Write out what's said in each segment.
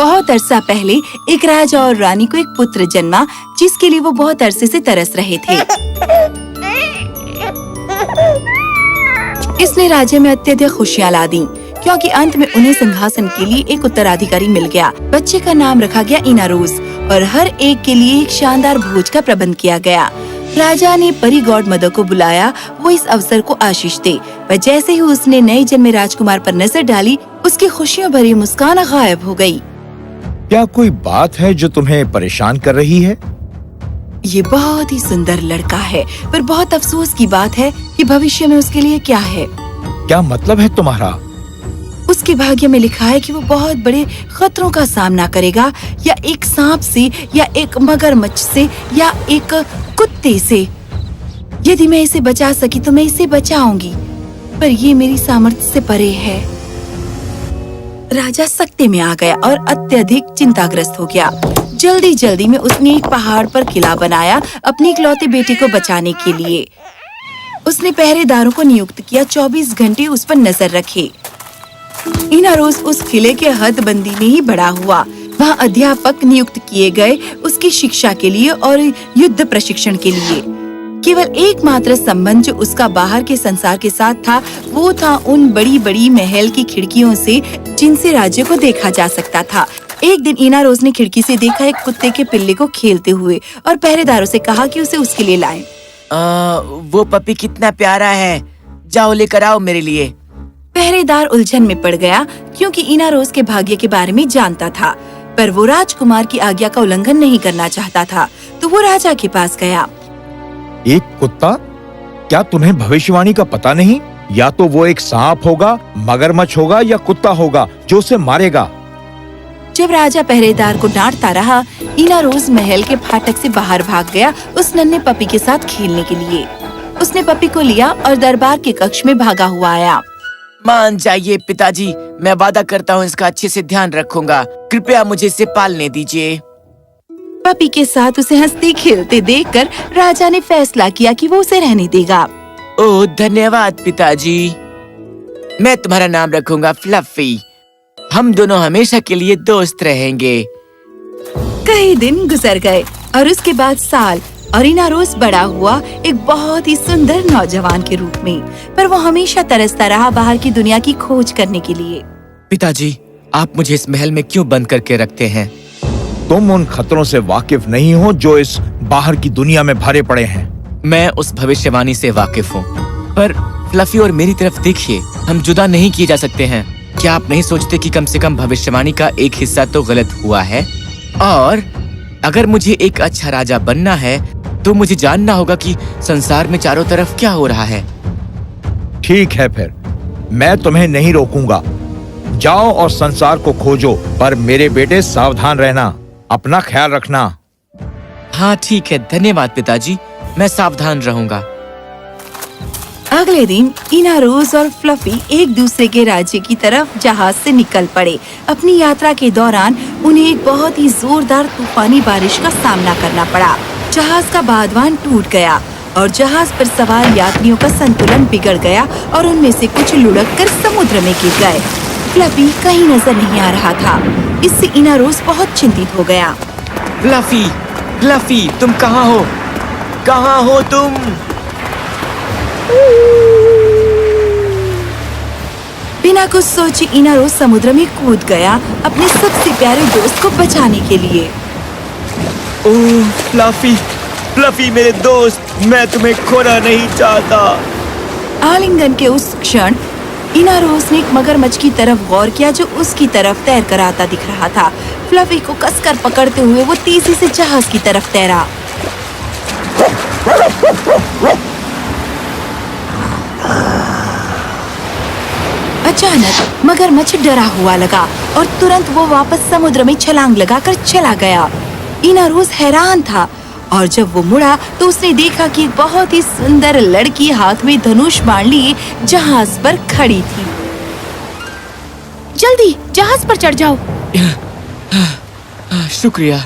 बहुत अरसा पहले एक राजा और रानी को एक पुत्र जन्मा, जिसके लिए वो बहुत अरसे से तरस रहे थे। इसने राज्य में अत्यधिक खुशियां ला दी, क्योंकि अंत में उन्हें सिंहासन के लिए एक उत्तराधिकारी मिल गया। बच्चे का नाम रखा गया इनारोस और हर एक के लिए एक शानदार भोज का प्रबंध किया गया। राजा ने परी गॉड मदर को बुलाया, वो इस अवसर को आशीष दे। पर जैसे ही उसने नए जन्मे राजकुमार पर नजर डाली, उसकी खुशियों भरी मुस्कान गायब हो गई। क्या कोई बात है जो तुम्हें परेशान कर रही है? ये बहुत ही सुंदर लड़का है, पर बहुत अफसोस की बात है कि भविष्य में उसके लिए क्या है। क्या मतलब है तुम्हारा? उसके भाग्य में लिखा है कि वो बहुत बड़े खतरों का सामना करेगा, या एक सांप से, या एक मगरमच्छ से, या एक कुत्ते से। यदि मैं इसे बचा सकी तो मैं इसे बचाऊंगी, पर ये मेरी सामर्थ्य से परे है। राजा सख्ते में आ गया और अत्यधिक चिंताग्रस्त हो गया। जल्दी जल्दी में उसने एक पहाड़ पर किला बनाया अपनी इकलौते बेटे को बचाने के लिए। उसने पहरेदारों को नियुक्त किया, 24 घंटे उस पर नजर रखे। इनारोस उस किले के हदबंदी में ही बड़ा हुआ। वहाँ अध्यापक नियुक्त किए गए उसकी शिक्षा के लिए और युद्ध प्रशिक्षण के लिए। केवल एकमात्र संबंध जो उसका बाहर के संसार के साथ था, वो था उन बड़ी बड़ी महल की खिड़कियों से, जिनसे राज्य को देखा जा सकता था। एक दिन इनारोस ने खिड़की से देखा एक कुत्ते के पिल्ले को खेलते हुए और पहरेदारों से कहा कि उसे उसके लिए लाएं। वो पपी कितना प्यारा है, जाओ लेकर आओ मेरे लिए। पहरेदार उलझन में पड़ गया, क्योंकि इनारोस के भाग्य के बारे में जानता था, पर वो राजकुमार की आज्ञा का उल्लंघन नहीं करना चाहता था। तो वो राजा के पास गया। एक कुत्ता? क्या तुम्हें भविष्यवाणी का पता नहीं? या तो वो एक सांप होगा, मगरमच्छ होगा, या कुत्ता होगा जो उसे मारेगा। जब राजा पहरेदार को डांटता रहा, इनारोस महल के फाटक से बाहर भाग गया उस नन्हे पपी के साथ खेलने के लिए। उसने पपी को लिया और दरबार के कक्ष में भागा हुआ आया। मान जाइए पिताजी, मैं वादा करता हूँ इसका अच्छे से ध्यान रखूंगा। कृपया मुझे इसे पालने दीजिए। पपी के साथ उसे हंसते खेलते देखकर राजा ने फैसला किया कि वो उसे रहने देगा। ओह धन्यवाद पिताजी। मैं तुम्हारा नाम रखूंगा फ्लफी। हम दोनों हमेशा के लिए दोस्त रहेंगे। कई दिन गुजर गए और उसके बाद साल, और इनारोस बड़ा हुआ एक बहुत ही सुंदर नौजवान के रूप में। पर वो हमेशा तरसता रहा बाहर की दुनिया की खोज करने के लिए। पिताजी, आप मुझे इस महल में क्यों बंद करके रखते हैं? तुम उन खतरों से वाकिफ नहीं हो जो इस बाहर की दुनिया में भरे पड़े हैं। मैं उस भविष्यवाणी से वाकिफ हूँ, पर फ्लफी और मेरी तरफ देखिए, हम जुदा नहीं किए जा सकते हैं। क्या आप नहीं सोचते कि कम से कम भविष्यवाणी का एक हिस्सा तो गलत हुआ है? और अगर मुझे एक अच्छा राजा बनना है तो मुझे जानना होगा कि संसार में चारों तरफ क्या हो रहा है। ठीक है, फिर मैं तुम्हें नहीं रोकूंगा। जाओ और संसार को खोजो, पर मेरे बेटे सावधान रहना, अपना ख्याल रखना। हाँ ठीक है, धन्यवाद पिताजी, मैं सावधान रहूंगा। अगले दिन इनारोस और फ्लफी एक दूसरे के राज्य की तरफ जहाज से निकल पड़े। अपनी यात्रा के दौरान उन्हें एक बहुत ही जोरदार तूफानी बारिश का सामना करना पड़ा। जहाज का बादवान टूट गया और जहाज पर सवार यात्रियों का संतुलन बिगड़ गया और उनमें से कुछ लुढ़क कर समुद्र में गिर गए। फ्लफी कहीं नजर नहीं आ रहा था। इससे इनारोस बहुत चिंतित हो गया। फ्लफी, फ्लफी, तुम कहाँ हो? कहाँ हो तुम? बिना कुछ सोचे इनारोस समुद्र में कूद गया अपने सबसे प्यारे दोस्त को बचाने के लिए। ओह फ्लफी, फ्लफी मेरे दोस्त, मैं तुम्हें खोना नहीं चाहता। आलिंगन के उस क्षण इनारोस ने एक मगरमच्छ की तरफ गौर किया जो उसकी तरफ तैर कर आता दिख रहा था। फ्लफी को कसकर पकड़ते हुए वो तेजी से जहाज की तरफ तैरा। अचानक मगरमच्छ डरा हुआ लगा और तुरंत वो वापस समुद्र में छलांग लगाकर चला गया। इनारोस हैरान था और जब वो मुड़ा तो उसने देखा कि एक बहुत ही सुंदर लड़की हाथ में धनुष बाण लिए जहाज पर खड़ी थी। जल्दी जहाज पर चढ़ जाओ। शुक्रिया।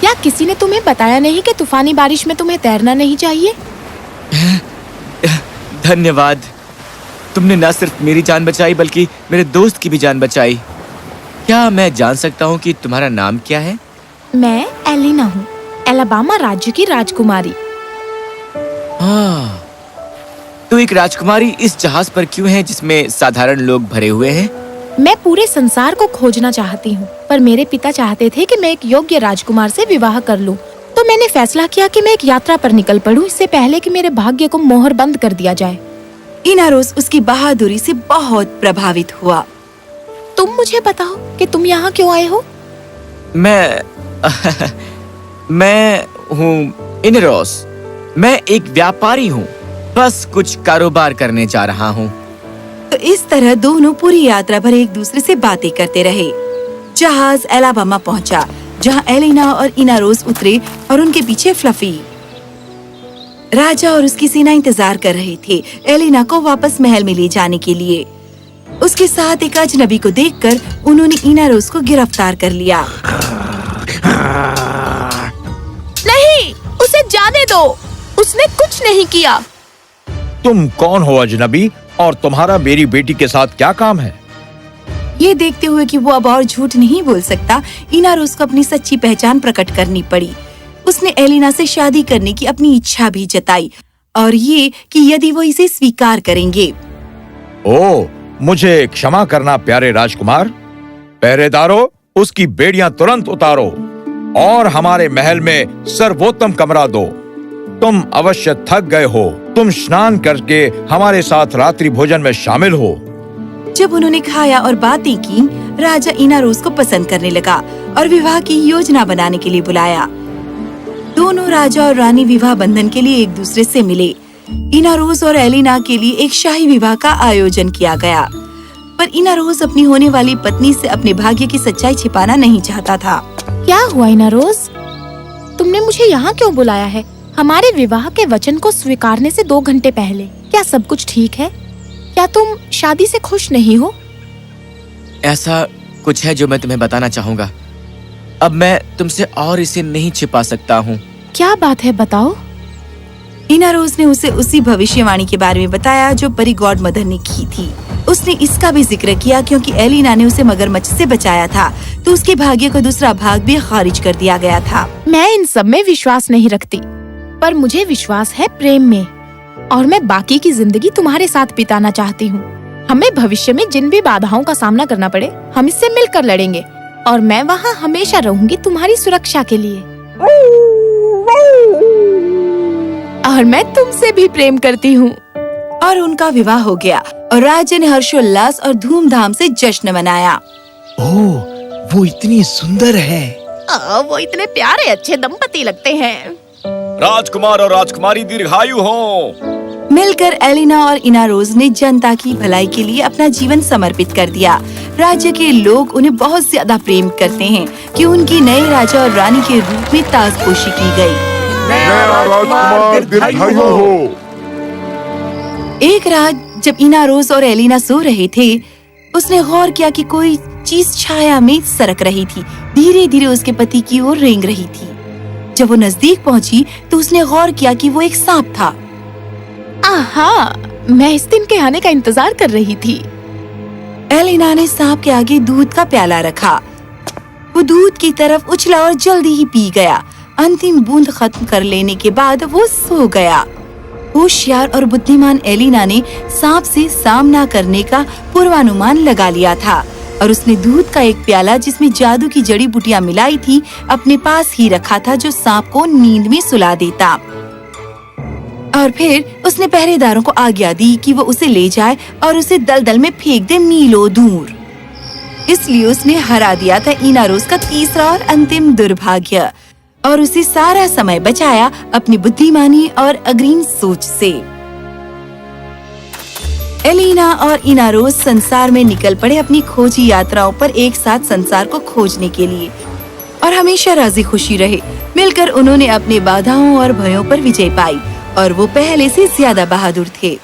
क्या किसी ने तुम्हें बताया नहीं कि तूफानी बारिश में तुम्हें तैरना नहीं चाहिए? धन्यवाद, तुमने न सिर्फ मेरी जान बचाई बल्कि मेरे दोस्त की भी जान बचाई। क्या मैं जान सकता हूँ कि तुम्हारा नाम क्या है? मैं एलिना हूँ, एलाबामा राज्य की राजकुमारी। हाँ, तो एक राजकुमारी इस जहाज पर क्यों है जिसमें साधारण लोग भरे हुए हैं? मैं पूरे संसार को खोजना चाहती हूँ, पर मेरे पिता चाहते थे कि मैं एक योग्य राजकुमार से विवाह कर लूँ, तो मैंने फैसला किया कि मैं एक यात्रा पर निकल पड़ूं इससे पहले कि मेरे भाग्य को मोहर बंद कर दिया जाए। इनारोस उसकी बहादुरी से बहुत प्रभावित हुआ। तुम मुझे बताओ कि तुम यहाँ क्यों आए हो? मैं हूँ इनरोस। मैं एक व्यापारी हूँ, बस कुछ कारोबार करने जा रहा हूँ। तो इस तरह दोनों पूरी यात्रा भर एक दूसरे से बातें करते रहे। जहाज एलाबामा पहुंचा, जहां एलिना और इनारोस उतरे और उनके पीछे फ्लफी। राजा और उसकी सेना इंतजार कर रहे थे एलिना को वापस महल में ले जाने के लिए। उसके साथ एक अजनबी को देखकर उन्होंने इनारोस को गिरफ्तार कर लिया। नहीं, उसे जाने दो, उसने कुछ नहीं किया। तुम कौन हो अजनबी, और तुम्हारा मेरी बेटी के साथ क्या काम है? ये देखते हुए कि वो अब और झूठ नहीं बोल सकता, इनारोस को अपनी सच्ची पहचान प्रकट करनी पड़ी। उसने एलिना से शादी करने की अपनी इच्छा भी जताई, और ये कि यदि वो इसे स्वीकार करेंगे। ओ, मुझे क्षमा करना प्यारे राजकुमार। पहरेदारों, उसकी बेड़ियां तुरंत उतारो और हमारे महल में सर्वोत्तम कमरा दो। तुम अवश्य थक गए हो। तुम स्नान करके हमारे साथ रात्रि भोजन में शामिल हो। जब उन्होंने खाया और बातें की, राजा इनारोस को पसंद करने लगा और विवाह की योजना बनाने के लिए बुलाया। दोनों राजा और रानी विवाह बंधन के लिए एक दूसरे से मिले। इनारोस और एलिना के लिए एक शाही विवाह का आयोजन किया गया, पर इनारोस अपनी होने वाली पत्नी से अपने भाग्य की सच्चाई छिपाना नहीं चाहता था। क्या हुआ इनारोस? तुमने मुझे यहाँ क्यों बुलाया है? हमारे विवाह के वचन को स्वीकारने से 2 घंटे पहले। क्या सब कुछ ठीक है? क्या तुम शादी से खुश नहीं हो? ऐसा कुछ है जो मैं तुम्हें बताना चाहूँगा। अब मैं तुमसे और इसे नहीं छिपा सकता हूँ। क्या बात है, बताओ। इनारोस ने उसे उसी भविष्यवाणी के बारे में बताया जो परी गॉड मदर ने की थी। उसने इसका भी जिक्र किया क्योंकि एलिना ने उसे मगरमच्छ से बचाया था, तो उसके भाग्य का दूसरा भाग भी खारिज कर दिया गया था। मैं इन सब में विश्वास नहीं रखती, पर मुझे विश्वास है प्रेम में, और मैं बाकी की जिंदगी तुम्हारे साथ बिताना चाहती हूँ। हमें भविष्य में जिन भी बाधाओं का सामना करना पड़े, हम इससे मिलकर लड़ेंगे, और मैं वहाँ हमेशा रहूंगी तुम्हारी सुरक्षा के लिए। और मैं तुमसे भी प्रेम करती हूँ। और उनका विवाह हो गया और राजा ने हर्षोल्लास और धूमधाम से जश्न मनाया। ओह, वो इतनी सुंदर है। वो इतने प्यारे अच्छे दंपति लगते हैं। राजकुमार और राजकुमारी दीर्घायु हो। मिलकर एलिना और इनारोस ने जनता की भलाई के लिए अपना जीवन समर्पित कर दिया। राज्य के लोग उन्हें बहुत ज्यादा प्रेम करते हैं कि उनकी नए राजा और रानी के रूप में ताजपोशी की गई। राजकुमार दीर्घायु हो। एक रात जब इनारोस और एलिना सो रहे थे, उसने गौर किया कि कोई चीज छाया में सरक रही थी, धीरे धीरे उसके पति की ओर रेंग रही थी। जब वो नजदीक पहुंची तो उसने गौर किया कि वो एक सांप था। आहा, मैं इस दिन के आने का इंतजार कर रही थी। एलिना ने सांप के आगे दूध का प्याला रखा। वो दूध की तरफ उछला और जल्दी ही पी गया। अंतिम बूंद खत्म कर लेने के बाद वो सो गया। होशियार और बुद्धिमान एलिना ने सांप से सामना करने का पूर्वानुमान लगा लिया था और उसने दूध का एक प्याला जिसमें जादू की जड़ी बूटियां मिलाई थी अपने पास ही रखा था, जो सांप को नींद में सुला देता। और फिर उसने पहरेदारों को आज्ञा दी कि वो उसे ले जाए और उसे दलदल में फेंक दे मीलों दूर। इसलिए उसने हरा दिया था इनारोस का तीसरा और अंतिम दुर्भाग्य और उसे सारा समय बचाया अपनी बुद्धिमानी और अग्रिम सोच से। एलिना और इनारोस संसार में निकल पड़े अपनी खोजी यात्राओं पर एक साथ संसार को खोजने के लिए और हमेशा राजी खुशी रहे। मिलकर उन्होंने अपने बाधाओं और भयों पर विजय पाई और वो पहले से ज्यादा बहादुर थे।